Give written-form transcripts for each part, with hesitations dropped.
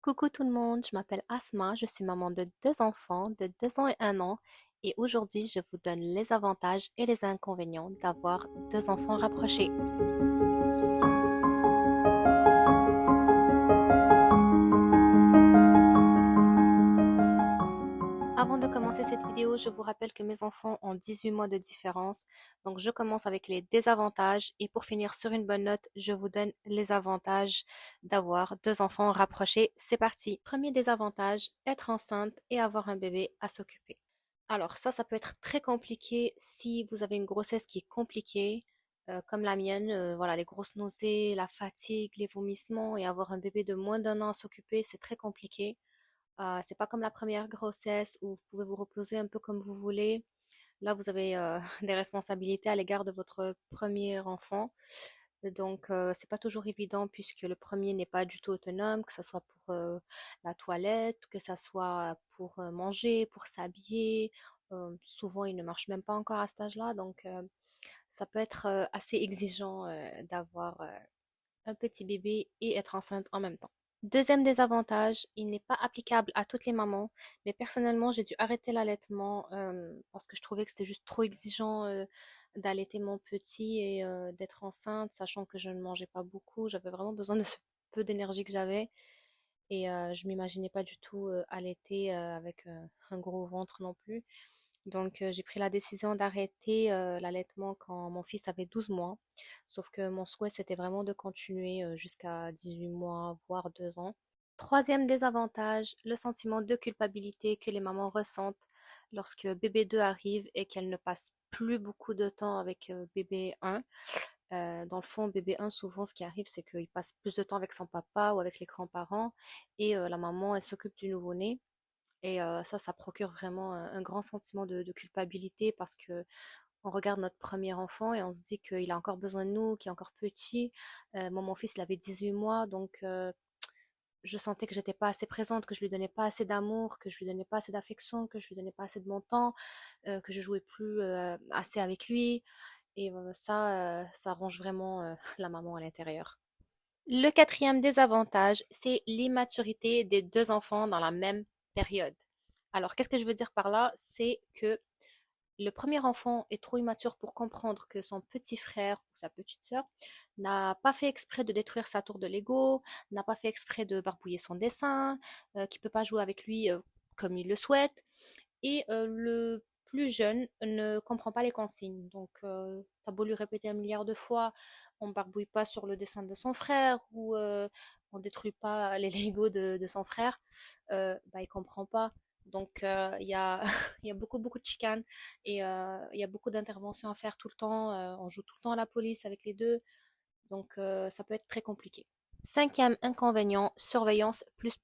Coucou tout le monde, je m'appelle Asma, je suis maman de deux enfants de 2 ans et 1 an et aujourd'hui je vous donne les avantages et les inconvénients d'avoir deux enfants rapprochés. Avant de commencer cette vidéo, je vous rappelle que mes enfants ont 18 mois de différence, donc je commence avec les désavantages et pour finir sur une bonne note, je vous donne les avantages d'avoir deux enfants rapprochés. C'est parti. Premier désavantage, être enceinte et avoir un bébé à s'occuper. Alors ça peut être très compliqué si vous avez une grossesse qui est compliquée, comme la mienne, voilà, les grosses nausées, la fatigue, les vomissements et avoir un bébé de moins d'un an à s'occuper, c'est très compliqué. C'est pas comme la première grossesse où vous pouvez vous reposer un peu comme vous voulez. Là, vous avez des responsabilités à l'égard de votre premier enfant. Donc, c'est pas toujours évident puisque le premier n'est pas du tout autonome, que ce soit pour la toilette, que ce soit pour manger, pour s'habiller. Souvent, il ne marche même pas encore à cet âge-là. Donc, ça peut être assez exigeant d'avoir un petit bébé et être enceinte en même temps. Deuxième désavantage, il n'est pas applicable à toutes les mamans, mais personnellement, j'ai dû arrêter l'allaitement parce que je trouvais que c'était juste trop exigeant d'allaiter mon petit et d'être enceinte, sachant que je ne mangeais pas beaucoup. J'avais vraiment besoin de ce peu d'énergie que j'avais et je m'imaginais pas du tout allaiter avec un gros ventre non plus. Donc, j'ai pris la décision d'arrêter l'allaitement quand mon fils avait 12 mois. Sauf que mon souhait, c'était vraiment de continuer jusqu'à 18 mois, voire 2 ans. Troisième désavantage, le sentiment de culpabilité que les mamans ressentent lorsque bébé 2 arrive et qu'elles ne passent plus beaucoup de temps avec bébé 1. Dans le fond, bébé 1, souvent, ce qui arrive, c'est qu'il passe plus de temps avec son papa ou avec les grands-parents et la maman, elle s'occupe du nouveau-né. Et ça procure vraiment un grand sentiment de culpabilité parce que on regarde notre premier enfant et on se dit qu'il a encore besoin de nous, qu'il est encore petit. Moi, mon fils, il avait 18 mois, donc je sentais que j'étais pas assez présente, que je lui donnais pas assez d'amour, que je lui donnais pas assez d'affection, que je lui donnais pas assez de mon temps, que je jouais plus assez avec lui. Et ça ronge vraiment la maman à l'intérieur. Le quatrième désavantage, c'est l'immaturité des deux enfants dans la même période. Alors, qu'est-ce que je veux dire par là? C'est que le premier enfant est trop immature pour comprendre que son petit frère ou sa petite sœur n'a pas fait exprès de détruire sa tour de Lego, n'a pas fait exprès de barbouiller son dessin, qu'il ne peut pas jouer avec lui comme il le souhaite. Et le plus jeune ne comprend pas les consignes. Donc, t'as beau lui répéter un milliard de fois, on barbouille pas sur le dessin de son frère ou on détruit pas les Legos de son frère, bah il comprend pas. Donc il y a il y a beaucoup de chicanes et il y a beaucoup d'interventions à faire tout le temps. On joue tout le temps à la police avec les deux, donc ça peut être très compliqué. Cinquième inconvénient, surveillance plus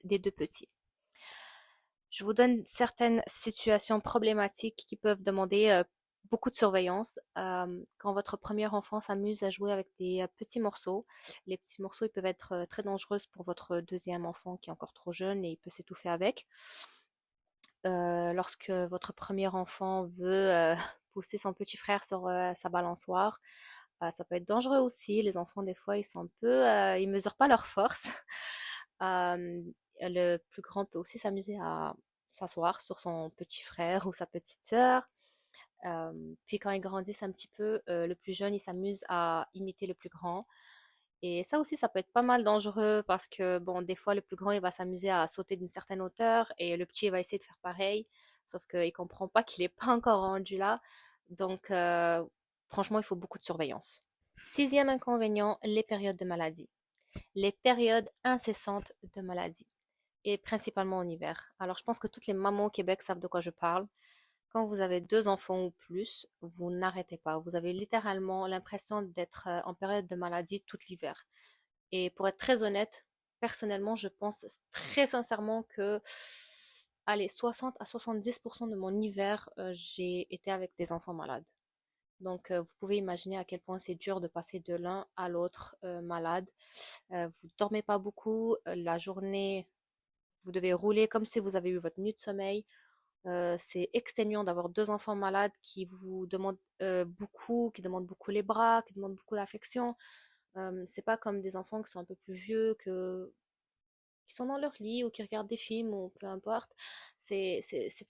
des deux petits. Je vous donne certaines situations problématiques qui peuvent demander beaucoup de surveillance. Quand votre premier enfant s'amuse à jouer avec des petits morceaux, les petits morceaux ils peuvent être très dangereux pour votre deuxième enfant qui est encore trop jeune et il peut s'étouffer avec. Lorsque votre premier enfant veut pousser son petit frère sur sa balançoire, ça peut être dangereux aussi. Les enfants, des fois, ils sont un peu, ils mesurent pas leur force. Euh, le plus grand peut aussi s'amuser à s'asseoir sur son petit frère ou sa petite sœur. Puis quand ils grandissent un petit peu, le plus jeune, il s'amuse à imiter le plus grand. Et ça aussi, ça peut être pas mal dangereux parce que, bon, des fois, le plus grand, il va s'amuser à sauter d'une certaine hauteur et le petit, il va essayer de faire pareil, sauf qu'il comprend pas qu'il est pas encore rendu là. Donc, franchement, il faut beaucoup de surveillance. Sixième inconvénient, les périodes de maladie. Les périodes incessantes de maladie et principalement en hiver. Alors, je pense que toutes les mamans au Québec savent de quoi je parle. Quand vous avez deux enfants ou plus, vous n'arrêtez pas. Vous avez littéralement l'impression d'être en période de maladie tout l'hiver. Et pour être très honnête, personnellement, je pense très sincèrement que, allez, 60 à 70% de mon hiver, j'ai été avec des enfants malades. Donc, vous pouvez imaginer à quel point c'est dur de passer de l'un à l'autre malade. Vous dormez pas beaucoup. La journée, vous devez rouler comme si vous avez eu votre nuit de sommeil. C'est exténuant d'avoir deux enfants malades qui vous demandent beaucoup, qui demandent beaucoup les bras, qui demandent beaucoup d'affection. C'est pas comme des enfants qui sont un peu plus vieux, que qui sont dans leur lit ou qui regardent des films ou peu importe. C'est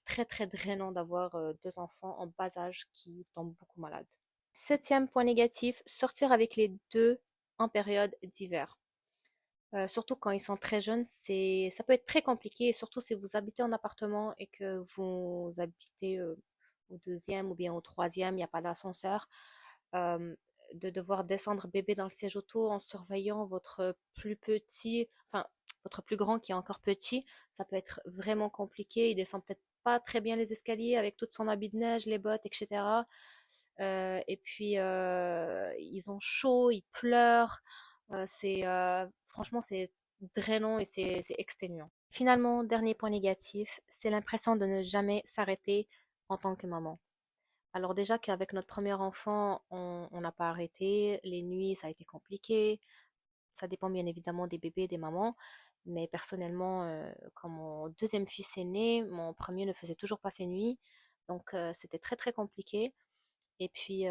très très drainant d'avoir deux enfants en bas âge qui tombent beaucoup malades. Septième point négatif, sortir avec les deux en période d'hiver. Surtout quand ils sont très jeunes, ça peut être très compliqué, et surtout si vous habitez en appartement et que vous habitez au deuxième ou bien au troisième, il n'y a pas d'ascenseur, euh, de devoir descendre bébé dans le siège auto en surveillant votre plus petit, enfin votre plus grand qui est encore petit, ça peut être vraiment compliqué. Il descend peut-être pas très bien les escaliers avec tout son habit de neige, les bottes, etc. Et puis ils ont chaud, ils pleurent. Franchement, c'est drainant et c'est exténuant. Finalement, dernier point négatif, c'est l'impression de ne jamais s'arrêter en tant que maman. Alors déjà qu'avec notre premier enfant, on n'a pas arrêté. Les nuits, ça a été compliqué. Ça dépend bien évidemment des bébés, des mamans. Mais personnellement, quand mon deuxième fils est né, mon premier ne faisait toujours pas ses nuits. Donc c'était très très compliqué. Et puis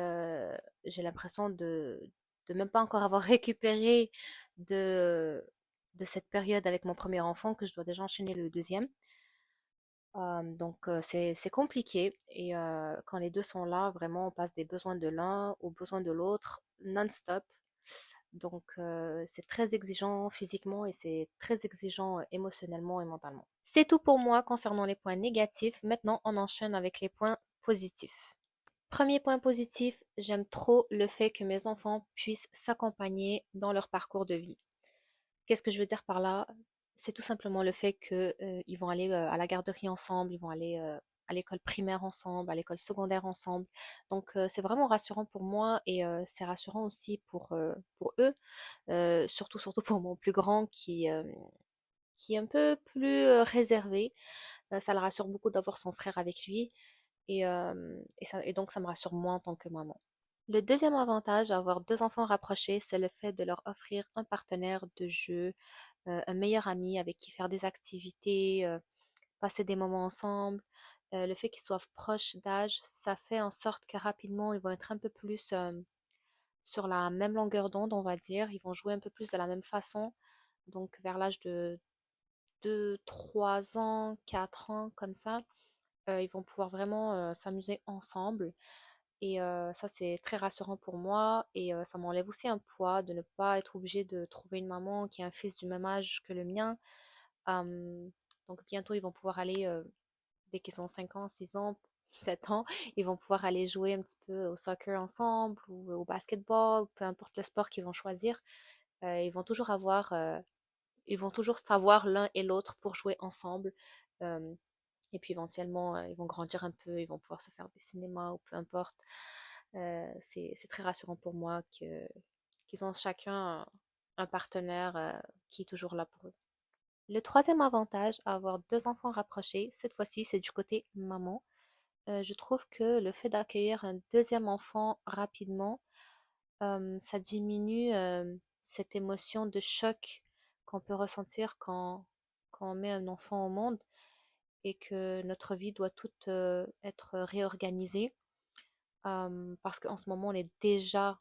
j'ai l'impression de même pas encore avoir récupéré de, de cette période avec mon premier enfant que je dois déjà enchaîner le deuxième. Donc c'est compliqué et quand les deux sont là, vraiment on passe des besoins de l'un aux besoins de l'autre non-stop. Donc c'est très exigeant physiquement et c'est très exigeant émotionnellement et mentalement. C'est tout pour moi concernant les points négatifs. Maintenant on enchaîne avec les points positifs. Premier point positif, j'aime trop le fait que mes enfants puissent s'accompagner dans leur parcours de vie. Qu'est-ce que je veux dire par là? C'est tout simplement le fait que ils vont aller à la garderie ensemble, ils vont aller à l'école primaire ensemble, à l'école secondaire ensemble. Donc c'est vraiment rassurant pour moi et c'est rassurant aussi pour eux, surtout pour mon plus grand qui est un peu plus réservé. Ça le rassure beaucoup d'avoir son frère avec lui et donc ça me rassure moi en tant que maman. Le deuxième avantage à avoir deux enfants rapprochés, c'est le fait de leur offrir un partenaire de jeu, un meilleur ami avec qui faire des activités, passer des moments ensemble. Le fait qu'ils soient proches d'âge, ça fait en sorte que rapidement, ils vont être un peu plus sur la même longueur d'onde, on va dire. Ils vont jouer un peu plus de la même façon. Donc vers l'âge de 2, 3 ans, 4 ans, comme ça, ils vont pouvoir vraiment s'amuser ensemble. Et ça, c'est très rassurant pour moi. Et ça m'enlève aussi un poids de ne pas être obligée de trouver une maman qui a un fils du même âge que le mien. Euh, donc bientôt, ils vont pouvoir aller, dès qu'ils ont 5 ans, 6 ans, 7 ans, ils vont pouvoir aller jouer un petit peu au soccer ensemble ou au basketball, peu importe le sport qu'ils vont choisir. Ils vont toujours ils vont toujours savoir l'un et l'autre pour jouer ensemble. Euh, et puis éventuellement, ils vont grandir un peu, ils vont pouvoir se faire des cinémas ou peu importe. C'est très rassurant pour moi qu'ils ont chacun un partenaire qui est toujours là pour eux. Le troisième avantage à avoir deux enfants rapprochés, cette fois-ci, c'est du côté maman. Je trouve que le fait d'accueillir un deuxième enfant rapidement, ça diminue cette émotion de choc qu'on peut ressentir quand on met un enfant au monde et que notre vie doit toute être réorganisée. Parce qu'en ce moment, on est déjà,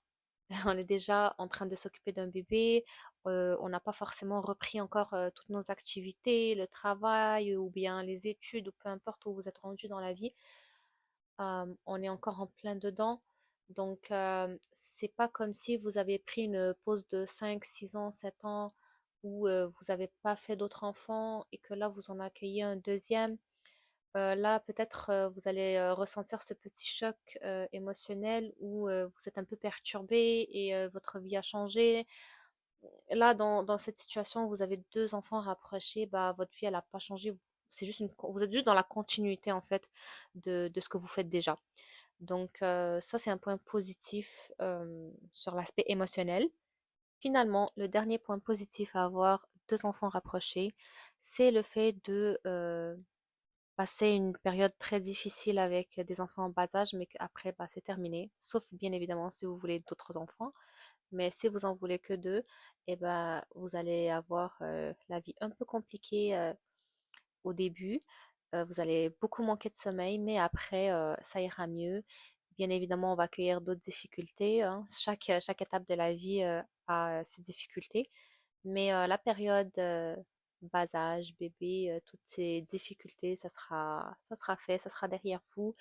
on est déjà en train de s'occuper d'un bébé. On n'a pas forcément repris encore toutes nos activités, le travail ou bien les études ou peu importe où vous êtes rendu dans la vie. On est encore en plein dedans. Donc, c'est pas comme si vous avez pris une pause de 5, 6 ans, 7 ans où vous n'avez pas fait d'autres enfants et que là, vous en accueillez un deuxième. Là, peut-être vous allez ressentir ce petit choc émotionnel où vous êtes un peu perturbé et votre vie a changé. Là, dans cette situation, vous avez deux enfants rapprochés, bah, votre vie, elle n'a pas changé. C'est juste vous êtes juste dans la continuité, en fait, de ce que vous faites déjà. Donc, ça, c'est un point positif sur l'aspect émotionnel. Finalement, le dernier point positif à avoir deux enfants rapprochés, c'est le fait de passer une période très difficile avec des enfants en bas âge, mais qu'après, bah, c'est terminé. Sauf bien évidemment si vous voulez d'autres enfants. Mais si vous en voulez que deux, eh ben, vous allez avoir la vie un peu compliquée au début. Vous allez beaucoup manquer de sommeil, mais après, ça ira mieux. Bien évidemment, on va accueillir d'autres difficultés, hein. Chaque étape de la vie a ses difficultés. Mais la période bas âge, bébé, toutes ces difficultés, ça sera fait, ça sera derrière vous.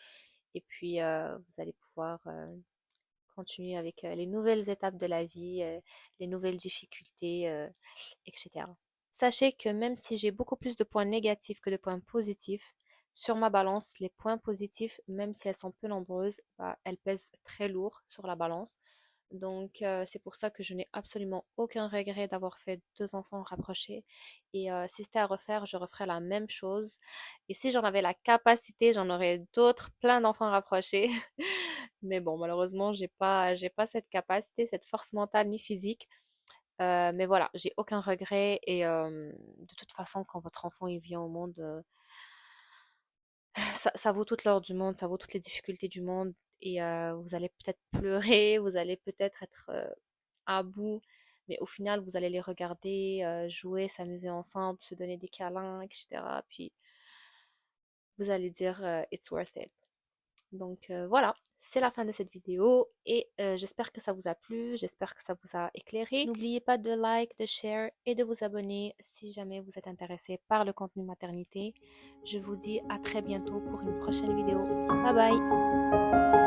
Et puis, vous allez pouvoir continuer avec les nouvelles étapes de la vie, les nouvelles difficultés, etc. Sachez que même si j'ai beaucoup plus de points négatifs que de points positifs, sur ma balance, les points positifs, même si elles sont peu nombreuses, bah, elles pèsent très lourd sur la balance. Donc, c'est pour ça que je n'ai absolument aucun regret d'avoir fait 2 enfants rapprochés. Et si c'était à refaire, je referais la même chose. Et si j'en avais la capacité, j'en aurais d'autres, plein d'enfants rapprochés. Mais bon, malheureusement, j'ai pas cette capacité, cette force mentale ni physique. Mais voilà, j'ai aucun regret. Et de toute façon, quand votre enfant il vient au monde, ça vaut toute l'heure du monde, ça vaut toutes les difficultés du monde. Et vous allez peut-être pleurer, vous allez peut-être être à bout, mais au final, vous allez les regarder, jouer, s'amuser ensemble, se donner des câlins, etc. Puis vous allez dire it's worth it. Donc voilà, c'est la fin de cette vidéo et j'espère que ça vous a plu, j'espère que ça vous a éclairé. N'oubliez pas de like, de share et de vous abonner si jamais vous êtes intéressé par le contenu maternité. Je vous dis à très bientôt pour une prochaine vidéo. Bye bye!